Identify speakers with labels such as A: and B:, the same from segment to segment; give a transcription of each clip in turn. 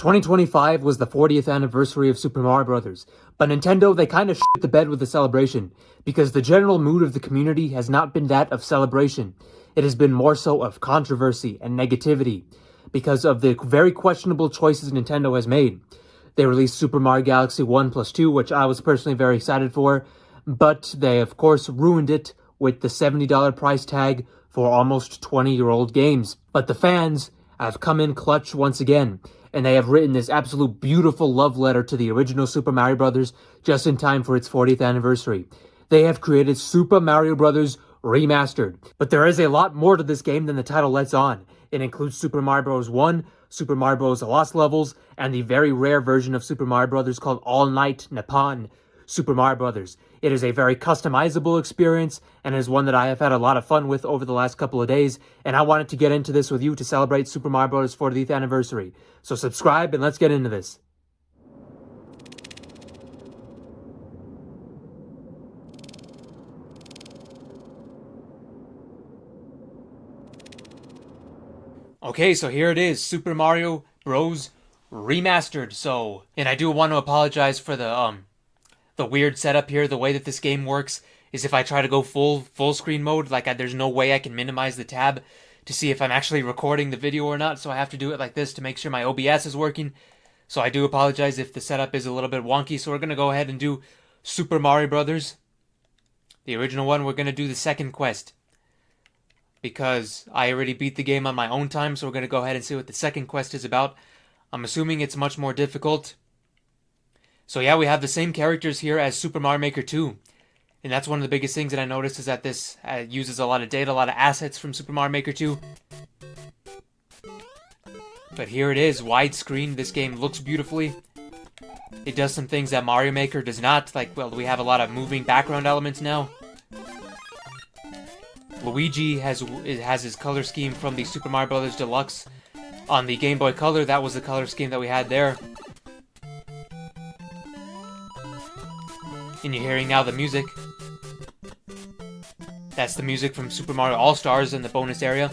A: 2025 was the 40th anniversary of Super Mario Bros., but Nintendo, they kinda shit the bed with the celebration, because the general mood of the community has not been that of celebration. It has been more so of controversy and negativity, because of the very questionable choices Nintendo has made. They released Super Mario Galaxy 1 plus 2, which I was personally very excited for, but they of course ruined it with the $70 price tag for almost 20-year-old games. But the fans have come in clutch once again, and they have written this absolute beautiful love letter to the original Super Mario Bros. Just in time for its 40th anniversary. They have created Super Mario Bros. Remastered. But there is a lot more to this game than the title lets on. It includes Super Mario Bros. 1, Super Mario Bros. Lost Levels, and the very rare version of Super Mario Bros. Called All Night Nippon Super Mario Bros. It is a very customizable experience, and is one that I have had a lot of fun with over the last couple of days, and I wanted to get into this with you to celebrate Super Mario Bros. 40th anniversary. So subscribe and let's get into this. Okay, so here it is, Super Mario Bros. Remastered. And I do want to apologize for the weird setup here. The way that this game works is if I try to go full screen mode, there's no way I can minimize the tab to see if I'm actually recording the video or not, so I have to do it like this to make sure my OBS is working. So I do apologize if the setup is a little bit wonky, so we're going to go ahead and do Super Mario Brothers. The original one, we're going to do the second quest, because I already beat the game on my own time, so we're going to go ahead and see what the second quest is about. I'm assuming it's much more difficult. So yeah, we have the same characters here as Super Mario Maker 2. And that's one of the biggest things that I noticed, is that this uses a lot of data, a lot of assets from Super Mario Maker 2. But here it is, widescreen. This game looks beautifully. It does some things that Mario Maker does not. We have a lot of moving background elements now. Luigi has his color scheme from the Super Mario Bros. Deluxe on the Game Boy Color. That was the color scheme that we had there. And you're hearing now the music. That's the music from Super Mario All-Stars in the bonus area,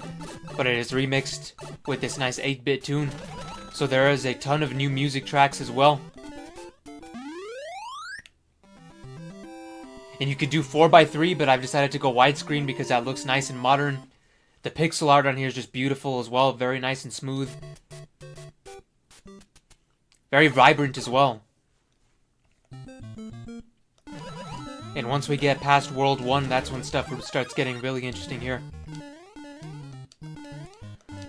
A: but it is remixed with this nice 8-bit tune. So there is a ton of new music tracks as well. And you could do 4x3, but I've decided to go widescreen because that looks nice and modern. The pixel art on here is just beautiful as well, very nice and smooth. Very vibrant as well. And once we get past World 1, that's when stuff starts getting really interesting here.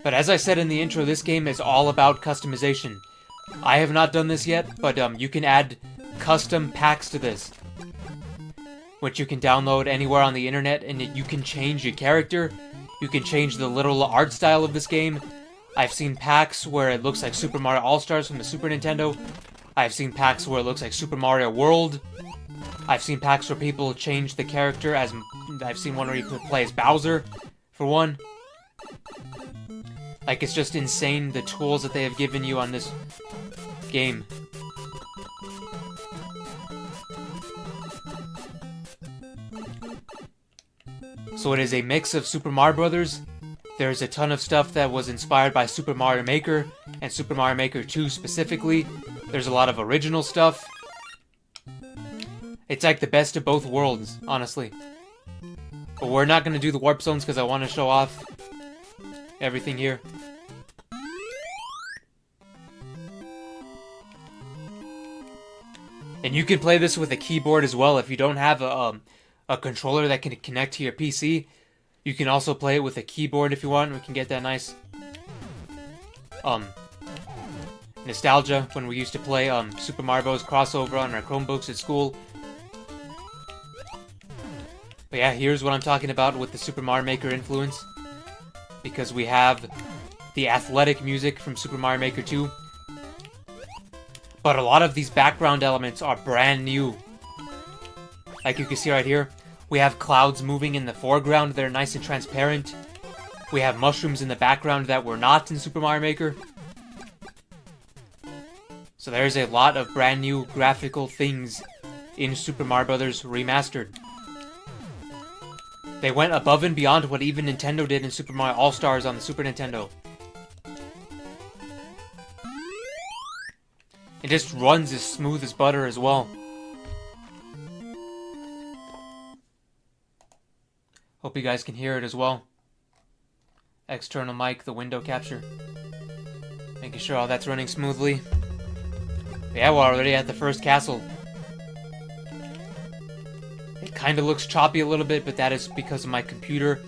A: But as I said in the intro, this game is all about customization. I have not done this yet, but you can add custom packs to this, which you can download anywhere on the internet, and you can change your character. You can change the literal art style of this game. I've seen packs where it looks like Super Mario All-Stars from the Super Nintendo. I've seen packs where it looks like Super Mario World. I've seen packs where people change the character as... I've seen one where you could play as Bowser, for one. It's just insane, the tools that they have given you on this game. So it is a mix of Super Mario Brothers. There's a ton of stuff that was inspired by Super Mario Maker, and Super Mario Maker 2 specifically. There's a lot of original stuff. It's like the best of both worlds, honestly. But we're not going to do the warp zones because I want to show off everything here. And you can play this with a keyboard as well. If you don't have a controller that can connect to your PC, you can also play it with a keyboard if you want. We can get that nice nostalgia when we used to play Super Mario Bros. Crossover on our Chromebooks at school. But yeah, here's what I'm talking about with the Super Mario Maker influence, because we have the athletic music from Super Mario Maker 2. But a lot of these background elements are brand new. Like you can see right here, we have clouds moving in the foreground that are nice and transparent. We have mushrooms in the background that were not in Super Mario Maker. So there's a lot of brand new graphical things in Super Mario Bros. Remastered. They went above and beyond what even Nintendo did in Super Mario All-Stars on the Super Nintendo. It just runs as smooth as butter as well. Hope you guys can hear it as well. External mic, the window capture. Making sure all that's running smoothly. But yeah, we're already at the first castle. It kind of looks choppy a little bit, but that is because of my computer.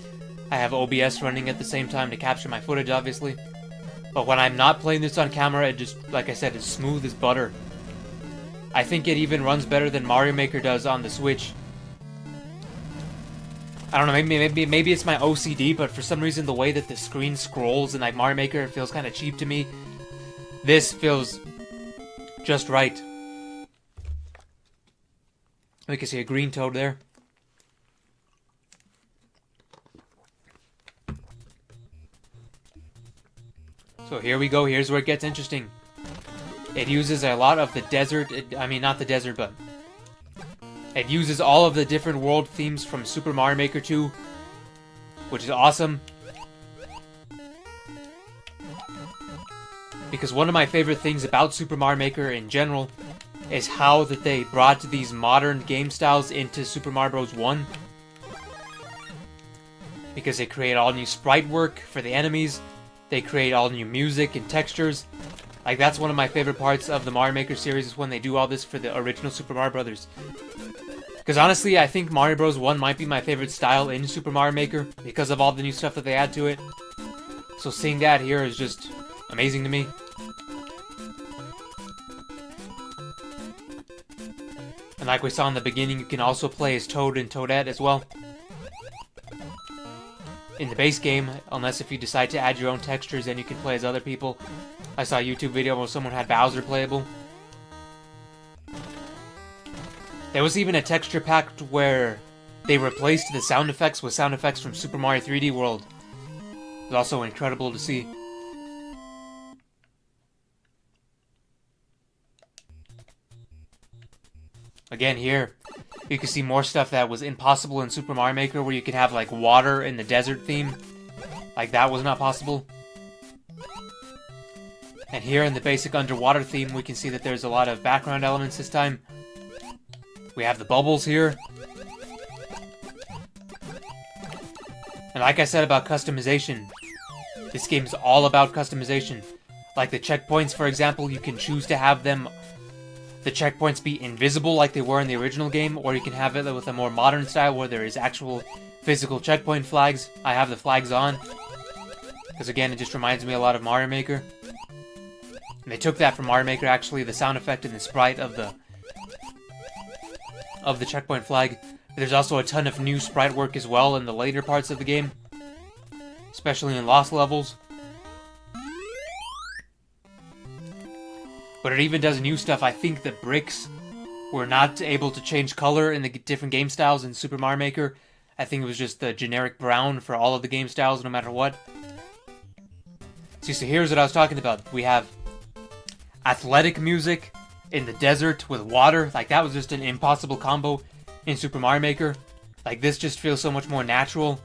A: I have OBS running at the same time to capture my footage, obviously. But when I'm not playing this on camera, it just, like I said, is smooth as butter. I think it even runs better than Mario Maker does on the Switch. I don't know, maybe it's my OCD, but for some reason the way that the screen scrolls in like Mario Maker, it feels kind of cheap to me. This feels just right. We can see a green toad there. So here we go, here's where it gets interesting. It uses a lot of the desert, I mean not the desert, but it uses all of the different world themes from Super Mario Maker 2, which is awesome. Because one of my favorite things about Super Mario Maker in general is how that they brought these modern game styles into Super Mario Bros. 1. Because they create all new sprite work for the enemies, they create all new music and textures. Like, that's one of my favorite parts of the Mario Maker series, is when they do all this for the original Super Mario Brothers. Because honestly, I think Mario Bros. 1 might be my favorite style in Super Mario Maker, because of all the new stuff that they add to it. So seeing that here is just amazing to me. And like we saw in the beginning, you can also play as Toad and Toadette as well. In the base game, unless if you decide to add your own textures, then you can play as other people. I saw a YouTube video where someone had Bowser playable. There was even a texture pack where they replaced the sound effects with sound effects from Super Mario 3D World. It was also incredible to see. Again, here, you can see more stuff that was impossible in Super Mario Maker, where you can have, like, water in the desert theme. Like, that was not possible. And here in the basic underwater theme, we can see that there's a lot of background elements this time. We have the bubbles here. And like I said about customization, this game is all about customization. Like the checkpoints, for example, you can choose to have them, the checkpoints be invisible like they were in the original game, or you can have it with a more modern style where there is actual physical checkpoint flags. I have the flags on, because again, it just reminds me a lot of Mario Maker. And they took that from Mario Maker, actually, the sound effect and the sprite of the checkpoint flag. There's also a ton of new sprite work as well in the later parts of the game, especially in Lost levels. But it even does new stuff. I think the bricks were not able to change color in the different game styles in Super Mario Maker. I think it was just the generic brown for all of the game styles, no matter what. So here's what I was talking about. We have athletic music in the desert with water. Like, that was just an impossible combo in Super Mario Maker. Like, this just feels so much more natural.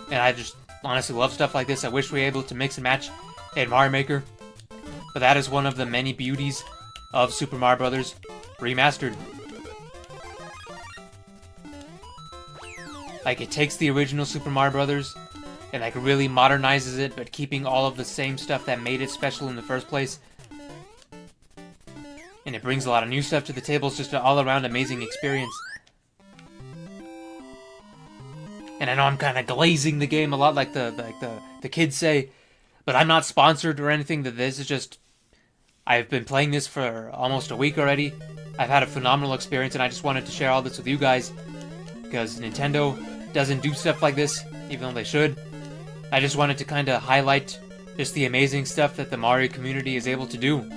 A: And I just honestly love stuff like this. I wish we were able to mix and match in Mario Maker. But that is one of the many beauties of Super Mario Bros. Remastered. Like, it takes the original Super Mario Bros. And like really modernizes it, but keeping all of the same stuff that made it special in the first place. And it brings a lot of new stuff to the table. It's just an all-around amazing experience. And I know I'm kind of glazing the game a lot, like the kids say, but I'm not sponsored or anything. That this is just, I've been playing this for almost a week already. I've had a phenomenal experience, and I just wanted to share all this with you guys, because Nintendo doesn't do stuff like this, even though they should. I just wanted to kind of highlight just the amazing stuff that the Mario community is able to do.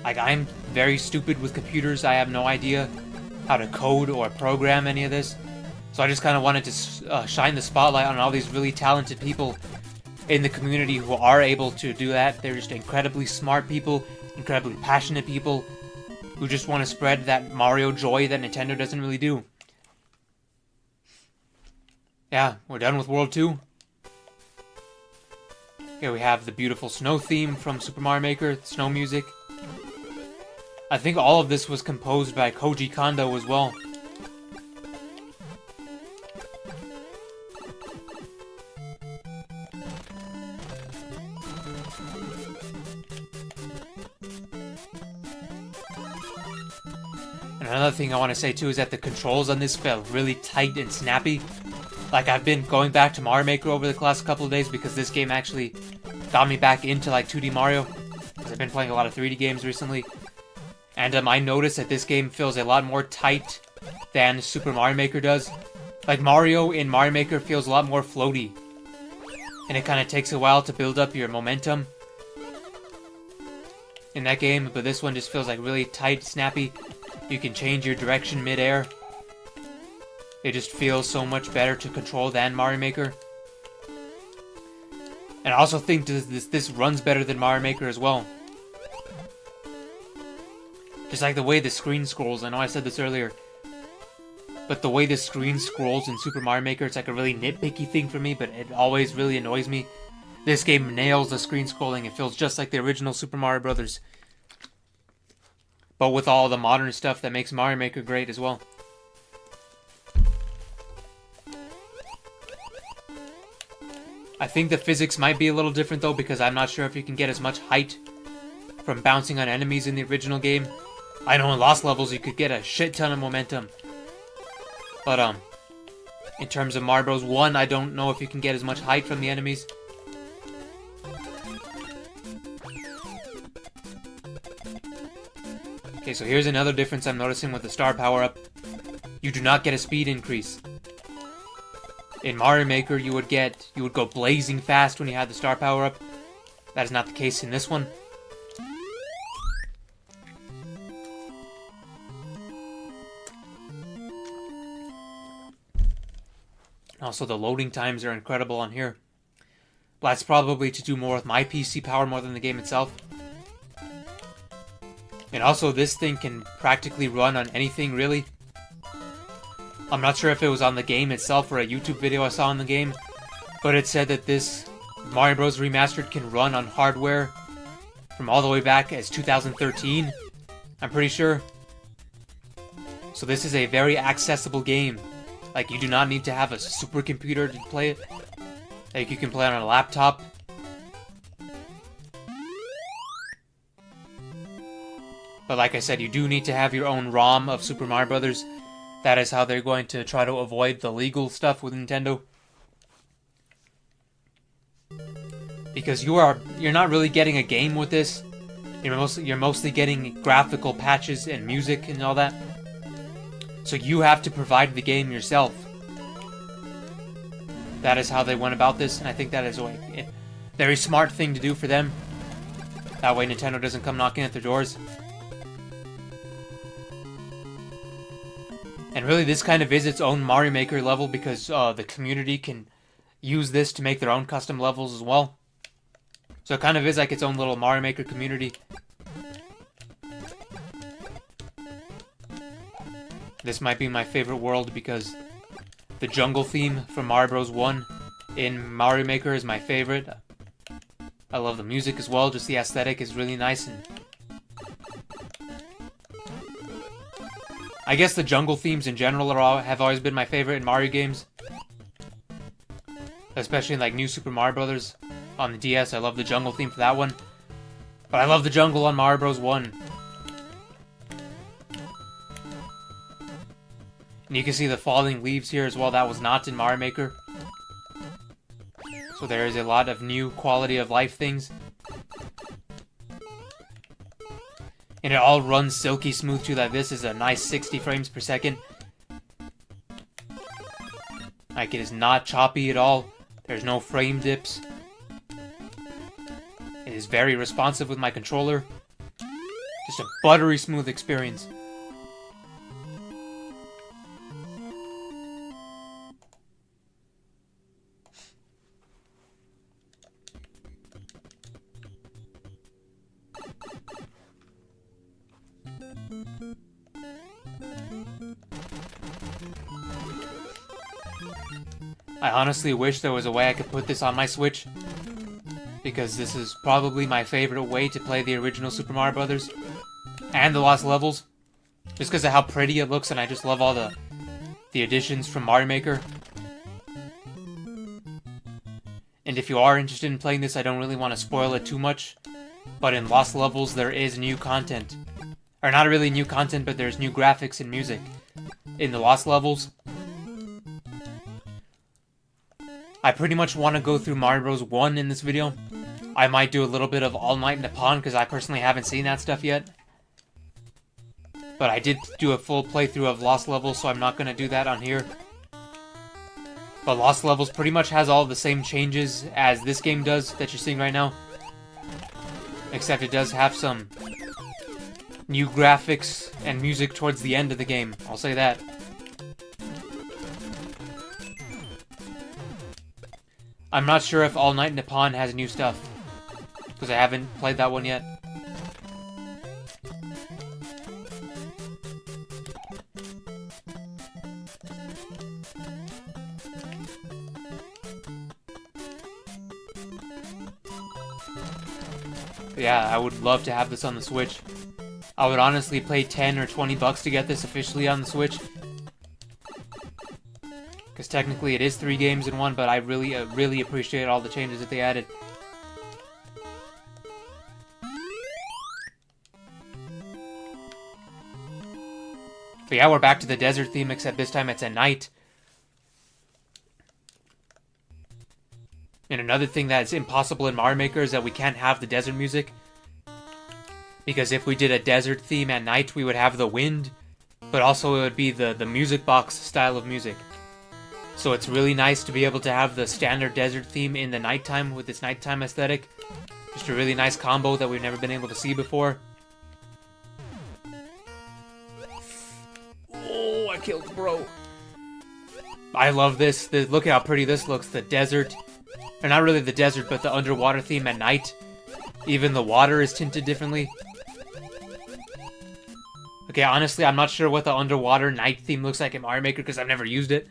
A: Like, I'm very stupid with computers. I have no idea how to code or program any of this. So I just kind of wanted to shine the spotlight on all these really talented people in the community who are able to do that. They're just incredibly smart people, incredibly passionate people, who just want to spread that Mario joy that Nintendo doesn't really do. Yeah, we're done with World 2. Here we have the beautiful snow theme from Super Mario Maker, the snow music. I think all of this was composed by Koji Kondo as well. And another thing I want to say too is that the controls on this felt really tight and snappy. Like, I've been going back to Mario Maker over the last couple of days because this game actually got me back into like 2D Mario. Because I've been playing a lot of 3D games recently. And I noticed that this game feels a lot more tight than Super Mario Maker does. Like, Mario in Mario Maker feels a lot more floaty. And it kind of takes a while to build up your momentum in that game. But this one just feels like really tight, snappy. You can change your direction mid-air. It just feels so much better to control than Mario Maker. And I also think this runs better than Mario Maker as well. Just like the way the screen scrolls. I know I said this earlier. But the way the screen scrolls in Super Mario Maker, it's like a really nitpicky thing for me, but it always really annoys me. This game nails the screen scrolling. It feels just like the original Super Mario Brothers. But with all the modern stuff that makes Mario Maker great as well. I think the physics might be a little different though, because I'm not sure if you can get as much height from bouncing on enemies in the original game. I know in Lost Levels you could get a shit ton of momentum. But in terms of Mario Bros. 1, I don't know if you can get as much height from the enemies. Okay, so here's another difference I'm noticing with the star power-up. You do not get a speed increase. In Mario Maker, you would go blazing fast when you had the star power-up. That is not the case in this one. Also, the loading times are incredible on here. But that's probably to do more with my PC power more than the game itself. And also, this thing can practically run on anything, really. I'm not sure if it was on the game itself or a YouTube video I saw on the game, but it said that this Mario Bros. Remastered can run on hardware from all the way back as 2013, I'm pretty sure. So this is a very accessible game. Like, you do not need to have a supercomputer to play it. Like, you can play it on a laptop. But like I said, you do need to have your own ROM of Super Mario Brothers. That is how they're going to try to avoid the legal stuff with Nintendo. Because you're not really getting a game with this. You're mostly getting graphical patches and music and all that. So you have to provide the game yourself. That is how they went about this, and I think that is a very smart thing to do for them. That way Nintendo doesn't come knocking at their doors. And really, this kind of is its own Mario Maker level because the community can use this to make their own custom levels as well. So it kind of is like its own little Mario Maker community. This might be my favorite world because the jungle theme from Mario Bros. 1 in Mario Maker is my favorite. I love the music as well, just the aesthetic is really nice. And I guess the jungle themes in general have always been my favorite in Mario games. Especially in like New Super Mario Brothers on the DS, I love the jungle theme for that one. But I love the jungle on Mario Bros. 1. And you can see the falling leaves here as well, that was not in Mario Maker. So there is a lot of new quality of life things. And it all runs silky smooth too, that this is a nice 60 frames per second. Like, it is not choppy at all. There's no frame dips. It is very responsive with my controller. Just a buttery smooth experience. I honestly wish there was a way I could put this on my Switch. because this is probably my favorite way to play the original Super Mario Brothers and the Lost Levels, just because of how pretty it looks, and I just love all the additions from Mario Maker. And if you are interested in playing this, I don't really want to spoil it too much, but in Lost Levels there is new content. Or not really new content, but there's new graphics and music in the Lost Levels. I pretty much want to go through Mario Bros. 1 in this video. I might do a little bit of All Night Nippon, because I personally haven't seen that stuff yet. But I did do a full playthrough of Lost Levels, so I'm not going to do that on here. But Lost Levels pretty much has all the same changes as this game does that you're seeing right now. Except it does have some new graphics and music towards the end of the game. I'll say that. I'm not sure if All Night Nippon has new stuff, because I haven't played that one yet. But yeah, I would love to have this on the Switch. I would honestly pay 10 or 20 bucks to get this officially on the Switch. Because technically it is 3 games in one, but I really appreciate all the changes that they added. But yeah, we're back to the desert theme, except this time it's at night. And another thing that's impossible in Mario Maker is that we can't have the desert music. Because if we did a desert theme at night, we would have the wind, but also it would be the music box style of music. So it's really nice to be able to have the standard desert theme in the nighttime with its nighttime aesthetic. Just a really nice combo that we've never been able to see before. Oh, I killed bro. I love this. Look at how pretty this looks. The desert. Or not really the desert, but the underwater theme at night. Even the water is tinted differently. Okay, honestly, I'm not sure what the underwater night theme looks like in Mario Maker because I've never used it.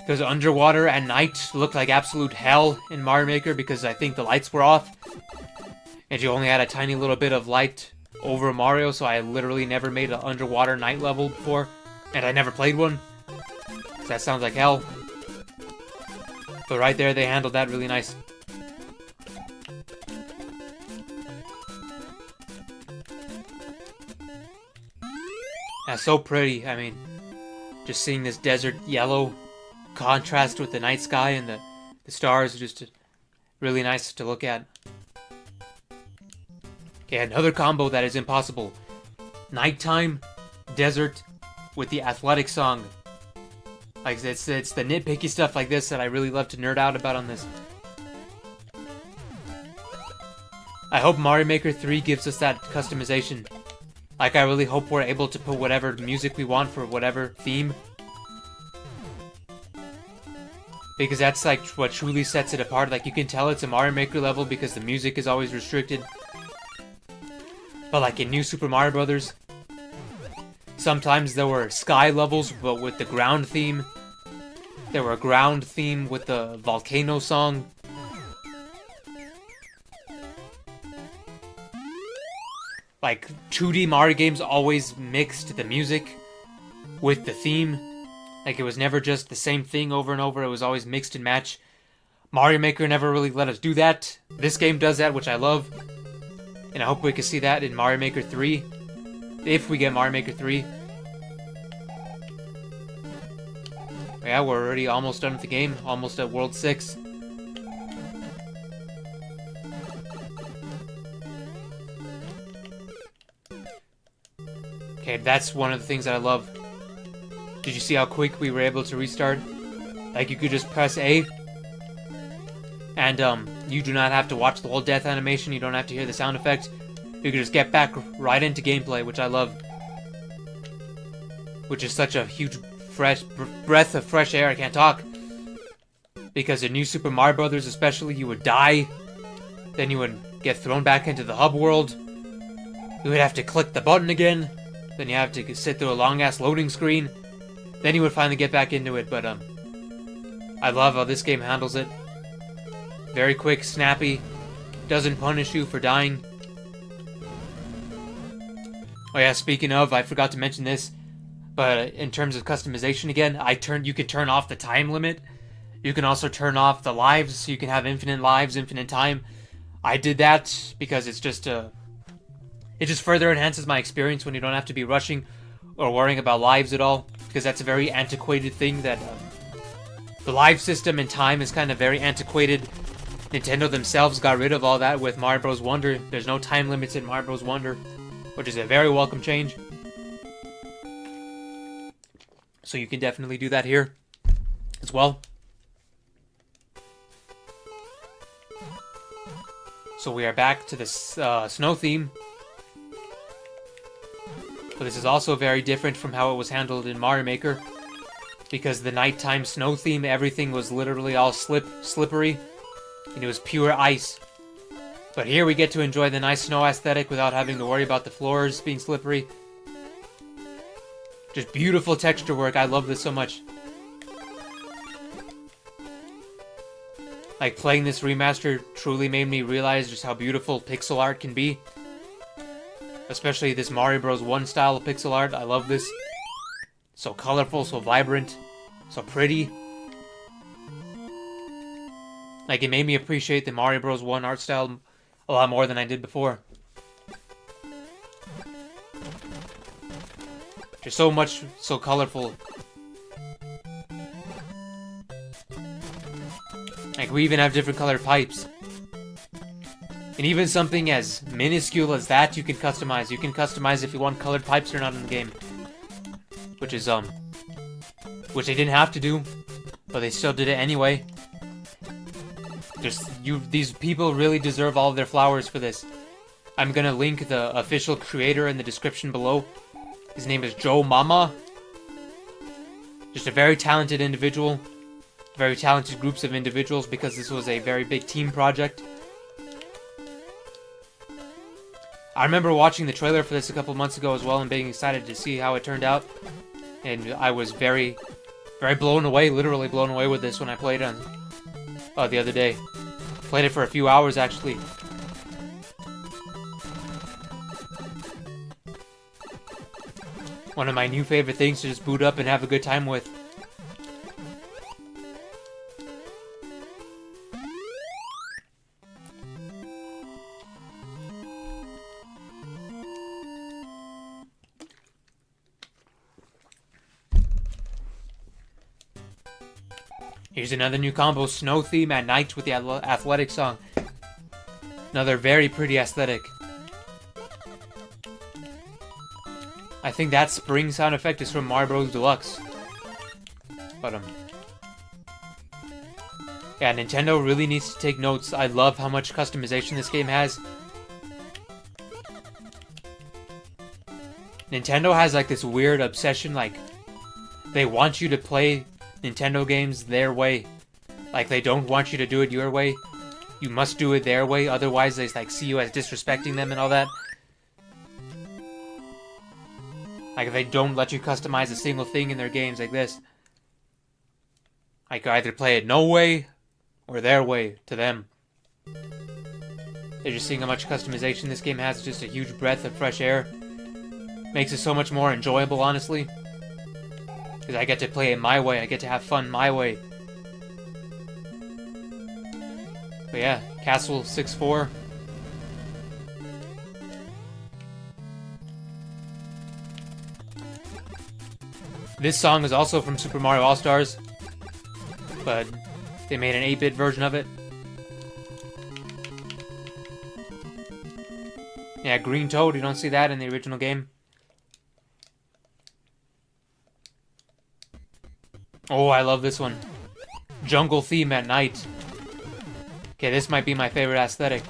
A: Because underwater at night looked like absolute hell in Mario Maker because I think the lights were off. And you only had a tiny little bit of light over Mario, so I literally never made an underwater night level before. And I never played one. So that sounds like hell. But right there, they handled that really nice. That's so pretty. I mean, just seeing this desert yellow contrast with the night sky and the stars is just really nice to look at. Okay, another combo that is impossible. Nighttime, desert, with the athletic song. Like, it's the nitpicky stuff like this that I really love to nerd out about on this. I hope Mario Maker 3 gives us that customization. Like, I really hope we're able to put whatever music we want for whatever theme. Because that's, like, what truly sets it apart. Like, you can tell it's a Mario Maker level because the music is always restricted. But, like, in New Super Mario Brothers, sometimes there were sky levels, but with the ground theme. There were a ground theme with the volcano song. Like, 2D Mario games always mixed the music with the theme. Like, it was never just the same thing over and over. It was always mixed and match. Mario Maker never really let us do that. This game does that, which I love. And I hope we can see that in Mario Maker 3. If we get Mario Maker 3. Yeah, we're already almost done with the game. Almost at World 6. Okay, that's one of the things that I love. Did you see how quick we were able to restart? Like, you could just press A. And, you do not have to watch the whole death animation. You don't have to hear the sound effect. You can just get back right into gameplay, which I love. Which is such a huge breath of fresh air. I can't talk. Because in New Super Mario Brothers especially, you would die. Then you would get thrown back into the hub world. You would have to click the button again. Then you have to sit through a long-ass loading screen. Then you would finally get back into it, but, I love how this game handles it. Very quick, snappy. Doesn't punish you for dying. Oh yeah, speaking of, I forgot to mention this, but in terms of customization again, you can turn off the time limit. You can also turn off the lives, so you can have infinite lives, infinite time. I did that because it just further enhances my experience when you don't have to be rushing or worrying about lives at all, because that's a very antiquated thing that the live system and time is kind of very antiquated. Nintendo themselves got rid of all that with Mario Bros. Wonder. There's no time limits in Mario Bros. Wonder, which is a very welcome change. So you can definitely do that here as well. So we are back to the snow theme. But this is also very different from how it was handled in Mario Maker, because the nighttime snow theme, everything was literally all slippery, and it was pure ice. But here we get to enjoy the nice snow aesthetic without having to worry about the floors being slippery. Just beautiful texture work. I love this so much. Like, playing this remaster truly made me realize just how beautiful pixel art can be. Especially this Mario Bros. 1 style of pixel art. I love this. So colorful, so vibrant, so pretty. Like, it made me appreciate the Mario Bros. 1 art style a lot more than I did before. Just so colorful. Like, we even have different colored pipes. And even something as minuscule as that, you can customize. You can customize if you want colored pipes or not in the game. Which is, which they didn't have to do, but they still did it anyway. These people really deserve all of their flowers for this. I'm gonna link the official creator in the description below. His name is Joe Mama. Just a very talented individual. Very talented groups of individuals, because this was a very big team project. I remember watching the trailer for this a couple months ago as well and being excited to see how it turned out. And I was very, very blown away, literally blown away with this when I played it the other day. Played it for a few hours, actually. One of my new favorite things to just boot up and have a good time with. Here's another new combo, snow theme at night with the athletic song. Another very pretty aesthetic. I think that spring sound effect is from Mario Bros. Deluxe. But, yeah, Nintendo really needs to take notes. I love how much customization this game has. Nintendo has, like, this weird obsession, like, they want you to play Nintendo games their way. Like, they don't want you to do it your way. You must do it their way, otherwise they, like, see you as disrespecting them and all that. Like, they don't let you customize a single thing in their games like this. Like, either play it no way, or their way, to them. They're just seeing how much customization this game has. It's just a huge breath of fresh air. Makes it so much more enjoyable, honestly. Because I get to play it my way, I get to have fun my way. But yeah, Castle 6-4. This song is also from Super Mario All-Stars, but they made an 8-bit version of it. Yeah, Green Toad, you don't see that in the original game. Oh, I love this one. Jungle theme at night. Okay, this might be my favorite aesthetic.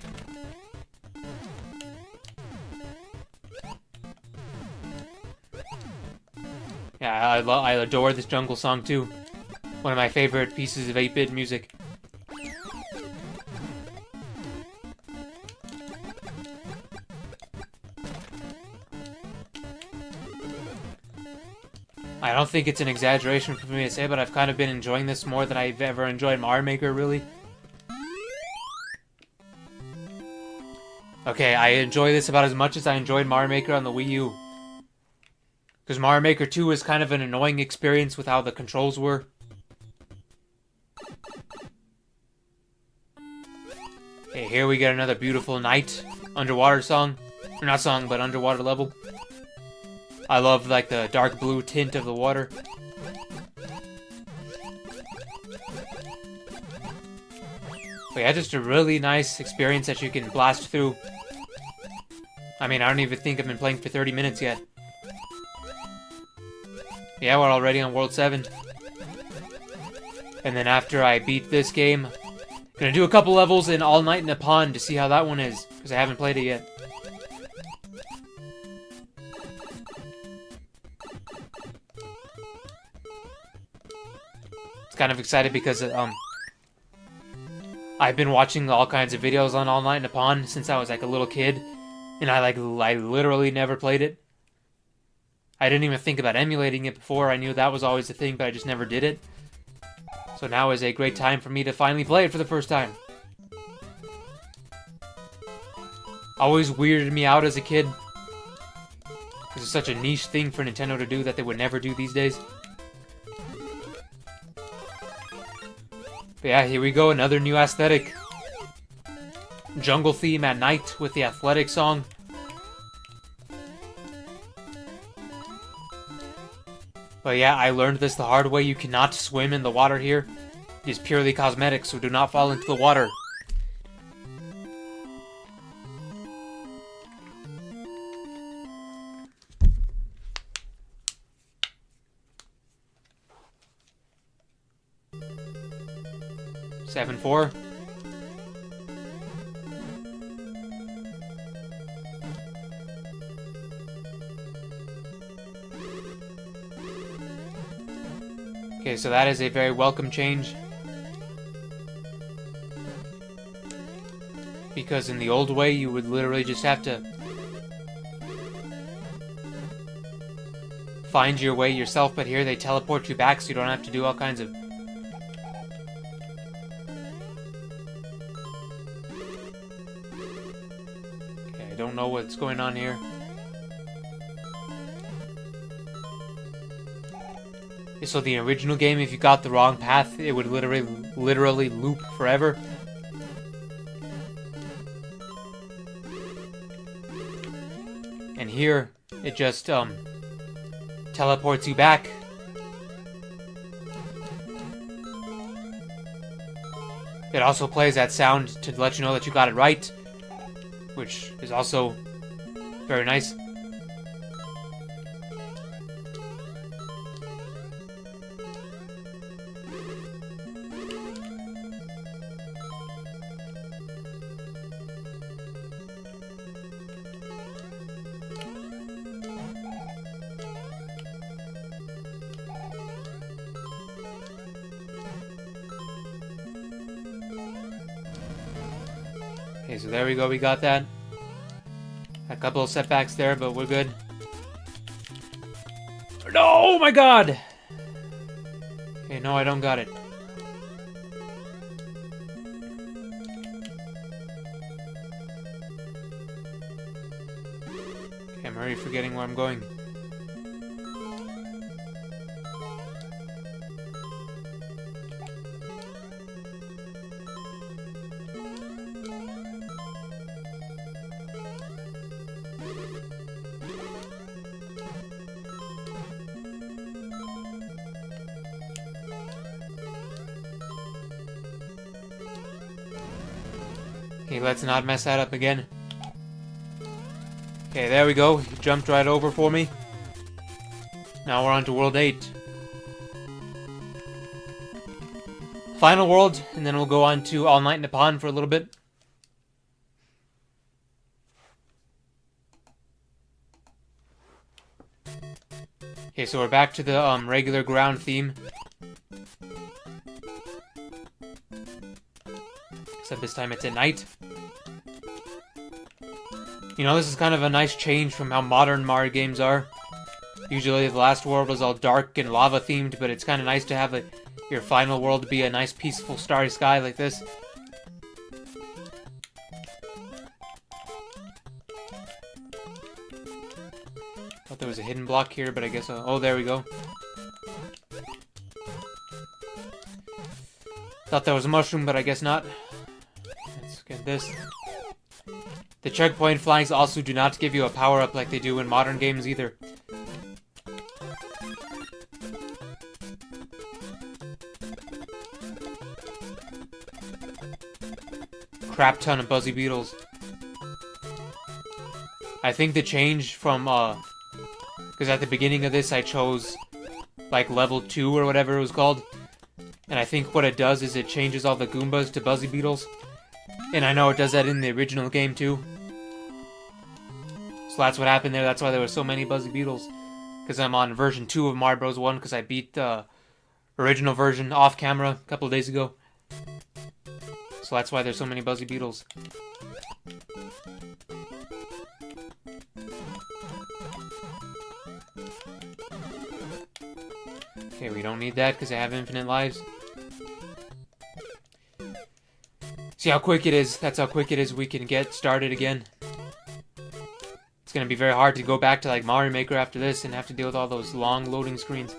A: Yeah, I adore this jungle song too. One of my favorite pieces of 8-bit music. I don't think it's an exaggeration for me to say, but I've kind of been enjoying this more than I've ever enjoyed Mario Maker, really. Okay, I enjoy this about as much as I enjoyed Mario Maker on the Wii U. Because Mario Maker 2 is kind of an annoying experience with how the controls were. Okay, here we get another beautiful night underwater song. Or not song, but underwater level. I love like the dark blue tint of the water. But yeah, just a really nice experience that you can blast through. I mean, I don't even think I've been playing for 30 minutes yet. Yeah, we're already on World 7. And then after I beat this game, gonna do a couple levels in All Night in a Pond to see how that one is, because I haven't played it yet. It's kind of excited because I've been watching all kinds of videos on All Night in a Pond since I was like a little kid, and I literally never played it. I didn't even think about emulating it before. I knew that was always the thing, but I just never did it. So now is a great time for me to finally play it for the first time. Always weirded me out as a kid. This is such a niche thing for Nintendo to do that they would never do these days. But yeah, here we go, another new aesthetic. Jungle theme at night with the athletic song. But yeah, I learned this the hard way. You cannot swim in the water here. It is purely cosmetic, so do not fall into the water. Seven 4. Okay, so that is a very welcome change. Because in the old way, you would literally just have to find your way yourself, but here they teleport you back so you don't have to do all kinds of... Okay, I don't know what's going on here. So the original game, if you got the wrong path, it would literally loop forever. And here, it just, teleports you back. It also plays that sound to let you know that you got it right, which is also very nice. Okay, so there we go, we got that. A couple of setbacks there, but we're good. No, oh my god! Okay, no, I don't got it. Okay, I'm already forgetting where I'm going. Okay, let's not mess that up again. Okay, there we go. He jumped right over for me. Now we're on to World 8. Final world, and then we'll go on to All Night in a Pond for a little bit. Okay, so we're back to the regular ground theme. Except this time it's at night. You know, this is kind of a nice change from how modern Mario games are. Usually the last world was all dark and lava themed, but it's kind of nice to have your final world be a nice peaceful starry sky like this. Thought there was a hidden block here, but I guess... oh, there we go. Thought there was a mushroom, but I guess not. Let's get this. The checkpoint flags also do not give you a power-up like they do in modern games either. Crap ton of Buzzy Beetles. I think the change from, because at the beginning of this I chose, like, level 2 or whatever it was called. And I think what it does is it changes all the Goombas to Buzzy Beetles. And I know it does that in the original game too. So that's what happened there, that's why there were so many Buzzy Beetles. Because I'm on version 2 of Mario Bros. 1, because I beat the original version off camera a couple of days ago. So that's why there's so many Buzzy Beetles. Okay, we don't need that because I have infinite lives. See how quick it is. That's how quick it is we can get started again. It's going to be very hard to go back to like Mario Maker after this and have to deal with all those long loading screens.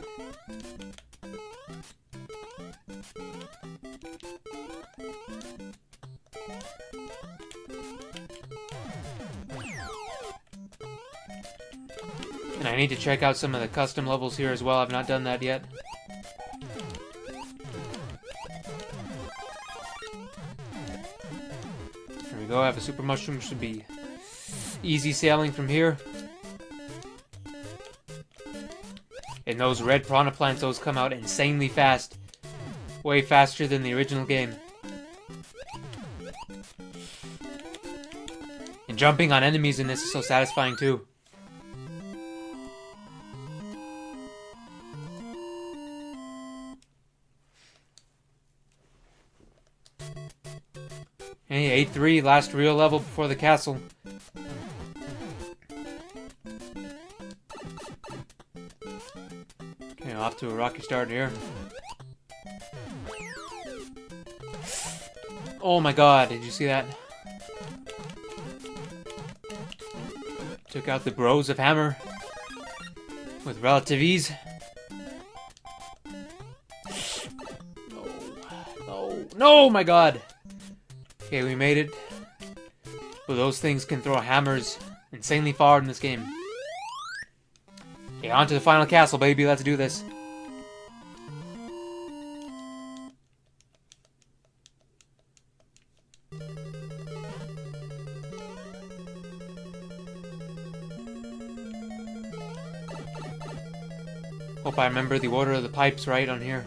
A: And I need to check out some of the custom levels here as well. I've not done that yet. There we go. I have a super mushroom. Should be easy sailing from here. And those red piranha plants, those come out insanely fast. Way faster than the original game. And jumping on enemies in this is so satisfying too. Hey, 8-3, last real level before the castle. Okay, off to a rocky start here. Oh my god, did you see that? Took out the bros of Hammer with relative ease. No, my god! Okay, we made it. Well, those things can throw hammers insanely far in this game. Okay, on to the final castle, baby. Let's do this. Hope I remember the order of the pipes right on here.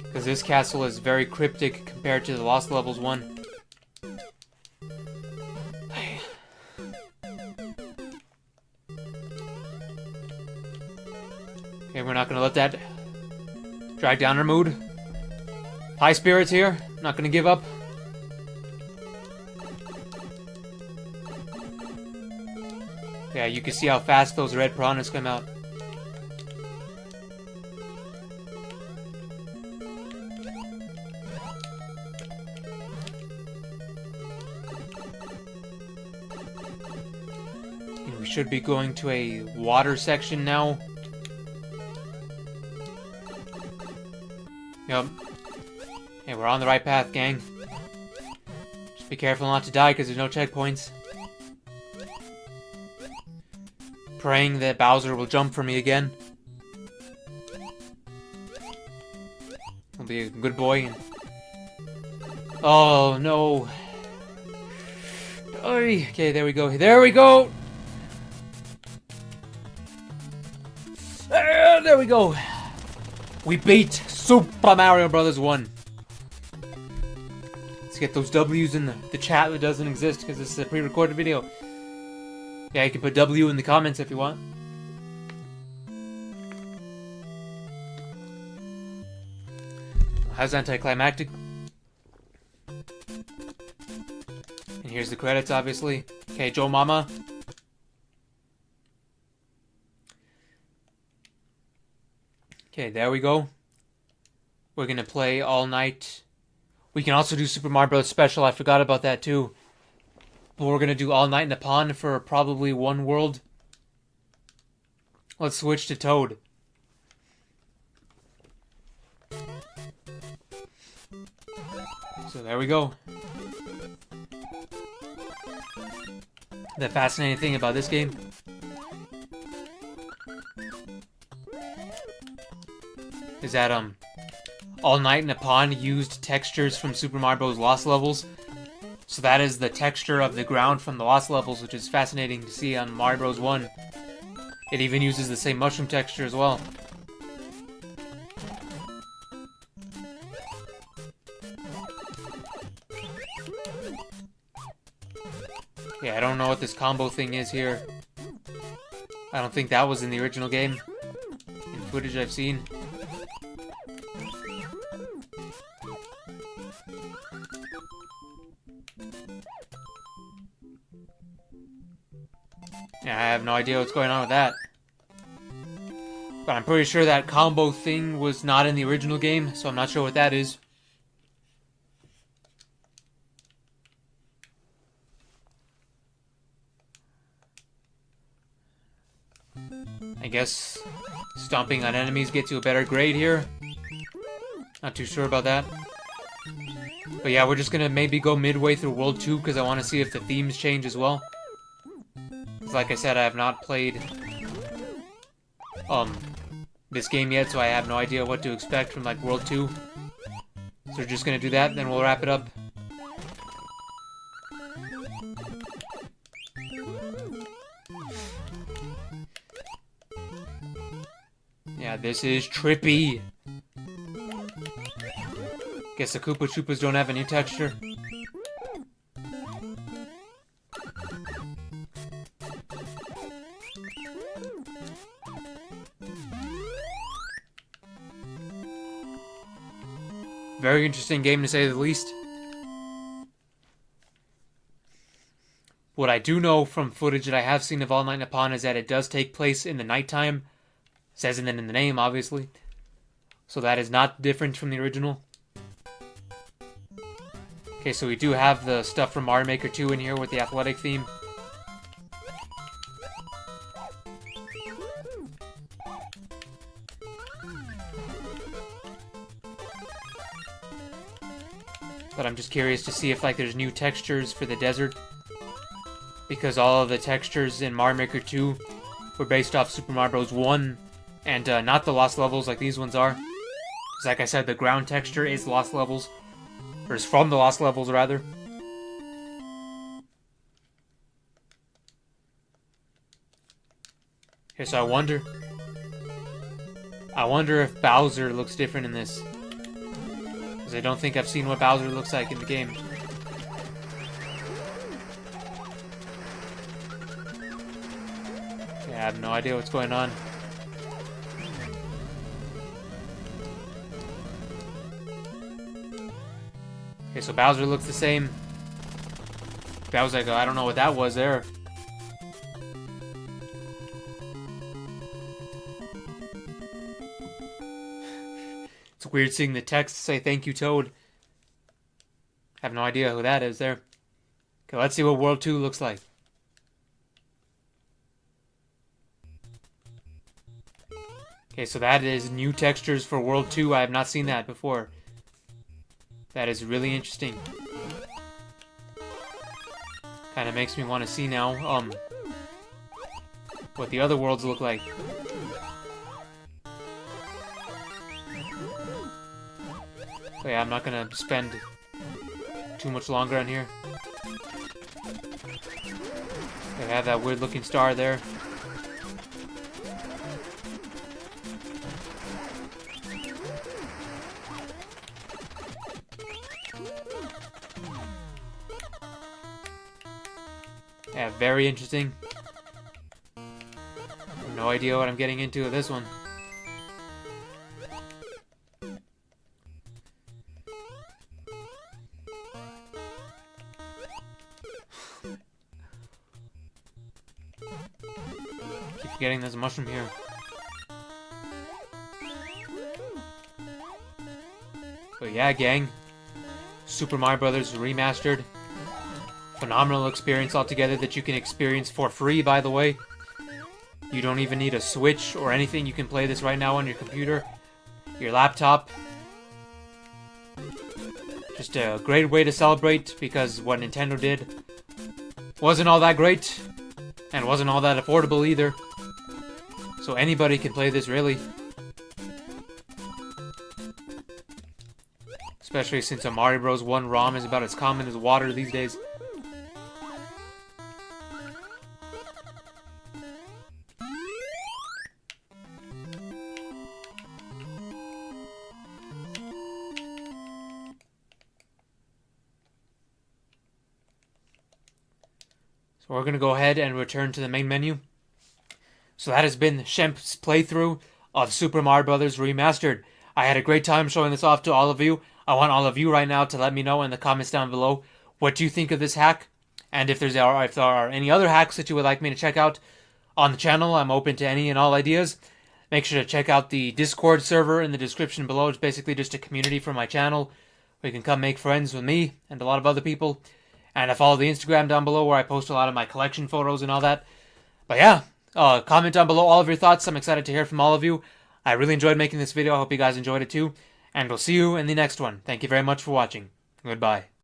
A: Because this castle is very cryptic compared to the Lost Levels one. Okay, we're not going to let that drag down our mood. High spirits here. Not going to give up. Yeah, you can see how fast those red piranhas come out. And we should be going to a water section now. Yep. Hey, we're on the right path, gang. Just be careful not to die because there's no checkpoints. Praying that Bowser will jump for me again. I'll be a good boy. Oh, no. Okay, there we go. There we go! There we go! We beat Super Mario Bros. 1. Let's get those W's in the chat that doesn't exist because this is a pre-recorded video. Yeah, you can put W in the comments if you want. How's anticlimactic? And here's the credits, obviously. Okay, Joe Mama. Okay, there we go. We're gonna play all night We can also do Super Mario Bros. Special. I forgot about that too. But we're gonna do All Night in a Pond for probably one world. Let's switch to Toad. So there we go. The fascinating thing about this game is that All Night in a Pond used textures from Super Mario Bros. Lost levels. So that is the texture of the ground from the Lost levels, which is fascinating to see on Mario Bros. 1. It even uses the same mushroom texture as well. Yeah, I don't know what this combo thing is here. I don't think that was in the original game. In footage I've seen. Yeah, I have no idea what's going on with that. But I'm pretty sure that combo thing was not in the original game, so I'm not sure what that is. I guess stomping on enemies gets you a better grade here. Not too sure about that. But yeah, we're just gonna maybe go midway through World 2 because I want to see if the themes change as well. Because like I said, I have not played this game yet, so I have no idea what to expect from like World 2. So we're just gonna do that, then we'll wrap it up. Yeah, this is trippy. Guess the Koopa Troopas don't have any texture. Very interesting game to say the least. What I do know from footage that I have seen of All Night in a Pond is that it does take place in the nighttime. It says it in the name, obviously. So that is not different from the original. Okay, so we do have the stuff from Mario Maker 2 in here with the athletic theme. But I'm just curious to see if like there's new textures for the desert. Because all of the textures in Mario Maker 2 were based off Super Mario Bros. 1 and not the Lost levels like these ones are. Because like I said, the ground texture is Lost levels. Or is from the Lost levels, rather. Okay, so I wonder if Bowser looks different in this. Because I don't think I've seen what Bowser looks like in the game. Yeah, I have no idea what's going on. Okay, so Bowser looks the same. Bowser, like, I don't know what that was there. It's weird seeing the text say "Thank you, Toad." I have no idea who that is there. Okay, let's see what World 2 looks like. Okay, so that is new textures for World 2. I have not seen that before. That is really interesting. Kind of makes me want to see now, what the other worlds look like. So yeah, I'm not gonna spend too much longer on here. They have that weird looking star there. Yeah, very interesting. No idea what I'm getting into with this one. Keep forgetting there's a mushroom here. So yeah, gang. Super Mario Bros. Remastered. Phenomenal experience altogether that you can experience for free, by the way. You don't even need a Switch or anything. You can play this right now on your computer, your laptop. Just a great way to celebrate, because what Nintendo did wasn't all that great, and wasn't all that affordable either. So anybody can play this, really. Especially since a Mario Bros. 1 ROM is about as common as water these days. So we're going to go ahead and return to the main menu. So that has been Shemp's playthrough of Super Mario Bros. Remastered. I had a great time showing this off to all of you. I want all of you right now to let me know in the comments down below what you think of this hack. And if there are any other hacks that you would like me to check out on the channel, I'm open to any and all ideas. Make sure to check out the Discord server in the description below. It's basically just a community for my channel where you can come make friends with me and a lot of other people. And I follow the Instagram down below where I post a lot of my collection photos and all that. But yeah, comment down below all of your thoughts. I'm excited to hear from all of you. I really enjoyed making this video. I hope you guys enjoyed it too. And we'll see you in the next one. Thank you very much for watching. Goodbye.